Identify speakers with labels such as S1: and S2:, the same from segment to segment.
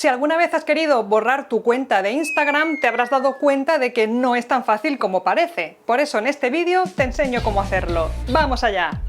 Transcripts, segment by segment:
S1: Si alguna vez has querido borrar tu cuenta de Instagram, te habrás dado cuenta de que no es tan fácil como parece. Por eso en este vídeo te enseño cómo hacerlo. ¡Vamos allá!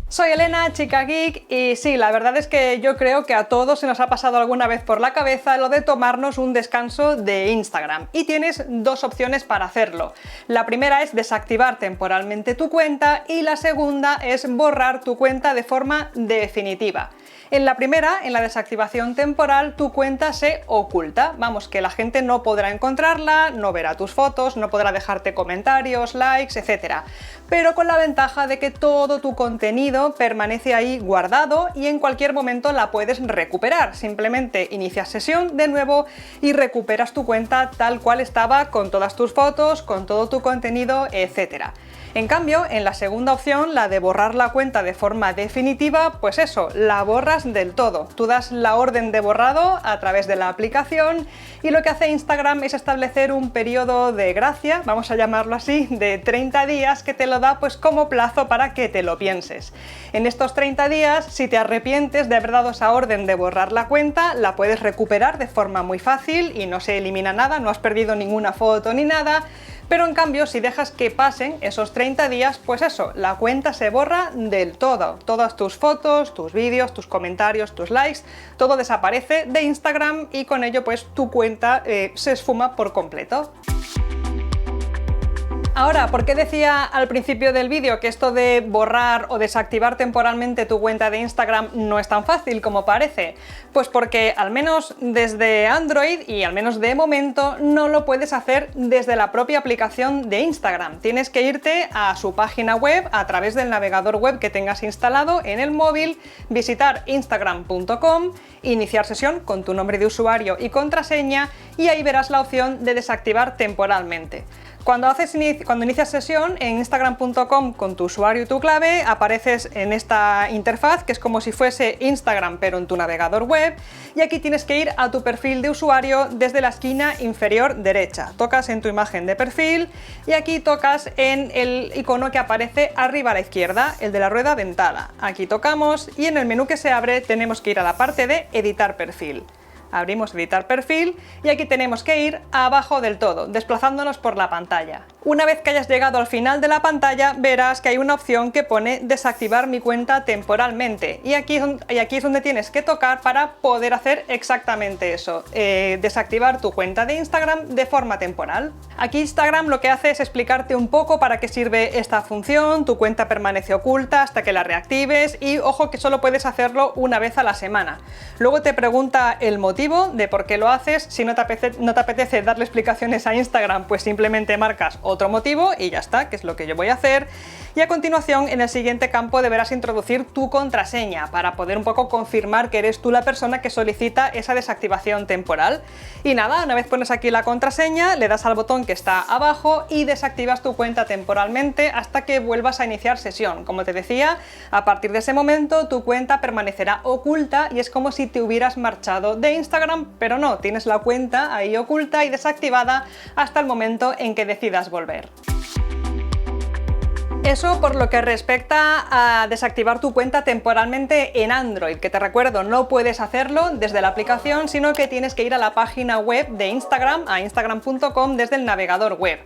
S1: Soy Elena, chica geek, y sí, la verdad es que yo creo que a todos se nos ha pasado alguna vez por la cabeza lo de tomarnos un descanso de Instagram. Y tienes dos opciones para hacerlo. La primera es desactivar temporalmente tu cuenta y la segunda es borrar tu cuenta de forma definitiva. En la primera, en la desactivación temporal, tu cuenta se oculta. Vamos, que la gente no podrá encontrarla, no verá tus fotos, no podrá dejarte comentarios, likes, etc. Pero con la ventaja de que todo tu contenido permanece ahí guardado y en cualquier momento la puedes recuperar. Simplemente inicias sesión de nuevo y recuperas tu cuenta tal cual estaba, con todas tus fotos, con todo tu contenido, etc. En cambio, en la segunda opción, la de borrar la cuenta de forma definitiva, pues eso, la borras del todo. Tú das la orden de borrado a través de la aplicación y lo que hace Instagram es establecer un periodo de gracia, vamos a llamarlo así, de 30 días que te lo da pues como plazo para que te lo pienses. En estos 30 días, si te arrepientes de haber dado esa orden de borrar la cuenta, la puedes recuperar de forma muy fácil y no se elimina nada, no has perdido ninguna foto ni nada. Pero en cambio, si dejas que pasen esos 30 días, pues eso, la cuenta se borra del todo. Todas tus fotos, tus vídeos, tus comentarios, tus likes, todo desaparece de Instagram y con ello pues tu cuenta se esfuma por completo. Ahora, ¿por qué decía al principio del vídeo que esto de borrar o desactivar temporalmente tu cuenta de Instagram no es tan fácil como parece? Pues porque al menos desde Android y al menos de momento no lo puedes hacer desde la propia aplicación de Instagram. Tienes que irte a su página web a través del navegador web que tengas instalado en el móvil, visitar instagram.com, iniciar sesión con tu nombre de usuario y contraseña y ahí verás la opción de desactivar temporalmente. Cuando inicias sesión en instagram.com con tu usuario y tu clave, apareces en esta interfaz que es como si fuese Instagram pero en tu navegador web, y aquí tienes que ir a tu perfil de usuario desde la esquina inferior derecha. Tocas en tu imagen de perfil y aquí tocas en el icono que aparece arriba a la izquierda, el de la rueda dentada. Aquí tocamos y en el menú que se abre tenemos que ir a la parte de editar perfil. Abrimos editar perfil y aquí tenemos que ir abajo del todo, desplazándonos por la pantalla. Una vez que hayas llegado al final de la pantalla verás que hay una opción que pone desactivar mi cuenta temporalmente y aquí es donde tienes que tocar para poder hacer exactamente eso, desactivar tu cuenta de Instagram de forma temporal. Aquí Instagram lo que hace es explicarte un poco para qué sirve esta función, tu cuenta permanece oculta hasta que la reactives y ojo que solo puedes hacerlo una vez a la semana. Luego te pregunta el motivo de por qué lo haces. Si no te apetece darle explicaciones a Instagram, pues simplemente marcas otro motivo y ya está, que es lo que yo voy a hacer. Y a continuación, en el siguiente campo deberás introducir tu contraseña para poder un poco confirmar que eres tú la persona que solicita esa desactivación temporal. Y nada, una vez pones aquí la contraseña, le das al botón que está abajo y desactivas tu cuenta temporalmente hasta que vuelvas a iniciar sesión. Como te decía, a partir de ese momento tu cuenta permanecerá oculta y es como si te hubieras marchado de Instagram, pero no, tienes la cuenta ahí oculta y desactivada hasta el momento en que decidas volver. Eso por lo que respecta a desactivar tu cuenta temporalmente en Android, que te recuerdo, no puedes hacerlo desde la aplicación, sino que tienes que ir a la página web de Instagram, a instagram.com desde el navegador web.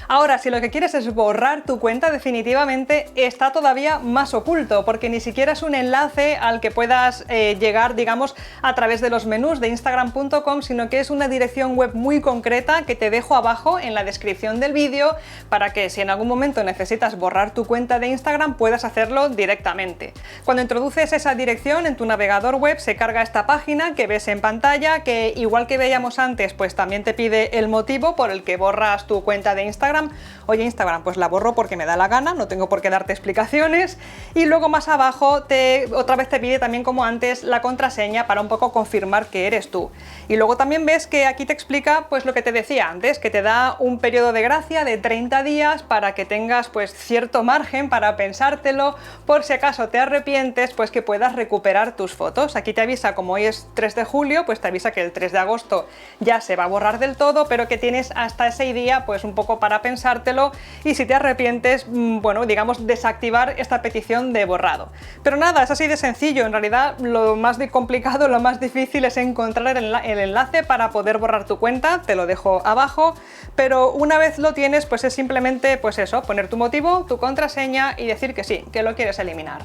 S1: Ahora, si lo que quieres es borrar tu cuenta definitivamente, está todavía más oculto, porque ni siquiera es un enlace al que puedas llegar, digamos, a través de los menús de instagram.com, sino que es una dirección web muy concreta que te dejo abajo en la descripción del vídeo para que si en algún momento necesitas borrar tu cuenta de Instagram puedas hacerlo directamente. Cuando introduces esa dirección en tu navegador web se carga esta página que ves en pantalla, que igual que veíamos antes pues también te pide el motivo por el que borras tu cuenta de Instagram. Oye, Instagram, pues la borro porque me da la gana, no tengo por qué darte explicaciones. Y luego más abajo otra vez te pide también como antes la contraseña para un poco confirmar que eres tú. Y luego también ves que aquí te explica pues lo que te decía antes, que te da un periodo de gracia de 30 días para que tengas pues cierto cierto margen para pensártelo, por si acaso te arrepientes, pues que puedas recuperar tus fotos. Aquí te avisa, como hoy es 3 de julio, pues te avisa que el 3 de agosto ya se va a borrar del todo, pero que tienes hasta ese día pues un poco para pensártelo, y si te arrepientes, bueno, digamos, desactivar esta petición de borrado. Pero nada, es así de sencillo. En realidad lo más complicado, lo más difícil es encontrar el enlace para poder borrar tu cuenta. Te lo dejo abajo, pero una vez lo tienes, pues es simplemente pues eso, poner tu motivo, tu contraseña y decir que sí, que lo quieres eliminar.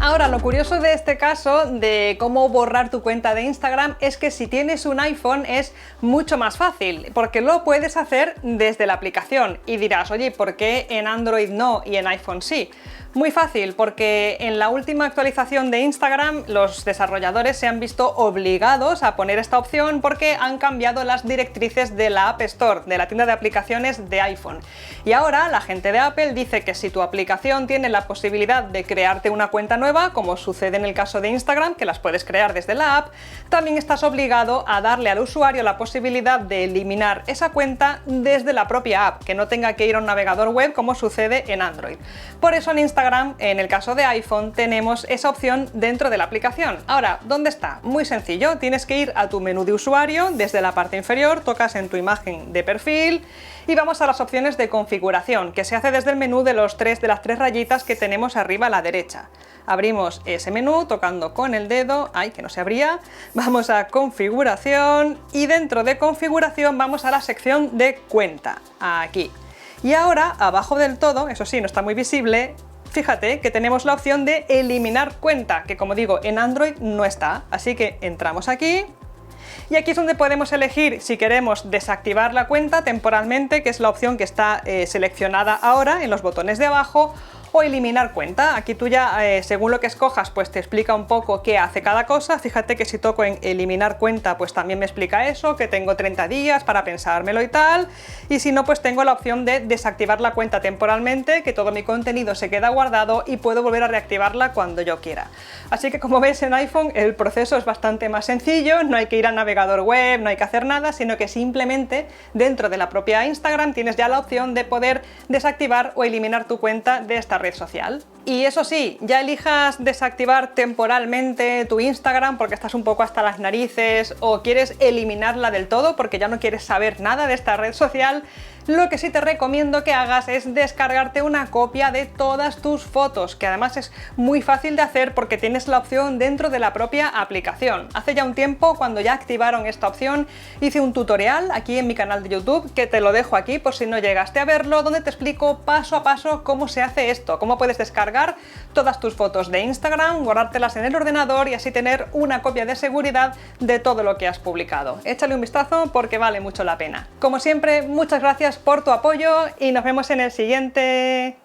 S1: Ahora, lo curioso de este caso de cómo borrar tu cuenta de Instagram es que si tienes un iPhone es mucho más fácil, porque lo puedes hacer desde la aplicación. Y dirás, oye, ¿por qué en Android no y en iPhone sí? Muy fácil, porque en la última actualización de Instagram los desarrolladores se han visto obligados a poner esta opción porque han cambiado las directrices de la App Store, de la tienda de aplicaciones de iPhone. Y ahora la gente de Apple dice que si tu aplicación tiene la posibilidad de crearte una cuenta nueva, como sucede en el caso de Instagram, que las puedes crear desde la app, también estás obligado a darle al usuario la posibilidad de eliminar esa cuenta desde la propia app, que no tenga que ir a un navegador web como sucede en Android. Por eso en Instagram, en el caso de iPhone, tenemos esa opción dentro de la aplicación. Ahora, ¿dónde está? Muy sencillo, tienes que ir a tu menú de usuario, desde la parte inferior, tocas en tu imagen de perfil y vamos a las opciones de configuración, que se hace desde el menú de las tres rayitas que tenemos arriba a la derecha. Abrimos ese menú tocando con el dedo, ¡ay, que no se abría! Vamos a configuración y dentro de configuración vamos a la sección de cuenta, aquí. Y ahora, abajo del todo, eso sí, no está muy visible, fíjate que tenemos la opción de eliminar cuenta, que como digo, en Android no está. Así que entramos aquí y aquí es donde podemos elegir si queremos desactivar la cuenta temporalmente, que es la opción que está seleccionada ahora en los botones de abajo, o eliminar cuenta. Aquí tú ya, según lo que escojas, pues te explica un poco qué hace cada cosa. Fíjate que si toco en eliminar cuenta, pues también me explica eso, que tengo 30 días para pensármelo y tal. Y si no, pues tengo la opción de desactivar la cuenta temporalmente, que todo mi contenido se queda guardado y puedo volver a reactivarla cuando yo quiera. Así que como ves en iPhone el proceso es bastante más sencillo, no hay que ir al navegador web, no hay que hacer nada, sino que simplemente dentro de la propia Instagram tienes ya la opción de poder desactivar o eliminar tu cuenta de esta red social. Y eso sí, ya elijas desactivar temporalmente tu Instagram porque estás un poco hasta las narices o quieres eliminarla del todo porque ya no quieres saber nada de esta red social, lo que sí te recomiendo que hagas es descargarte una copia de todas tus fotos, que además es muy fácil de hacer porque tienes la opción dentro de la propia aplicación. Hace ya un tiempo, cuando ya activaron esta opción, hice un tutorial aquí en mi canal de YouTube, que te lo dejo aquí por si no llegaste a verlo, donde te explico paso a paso cómo se hace esto, cómo puedes descargar todas tus fotos de Instagram, guardártelas en el ordenador y así tener una copia de seguridad de todo lo que has publicado. Échale un vistazo porque vale mucho la pena. Como siempre, muchas gracias por tu apoyo y nos vemos en el siguiente.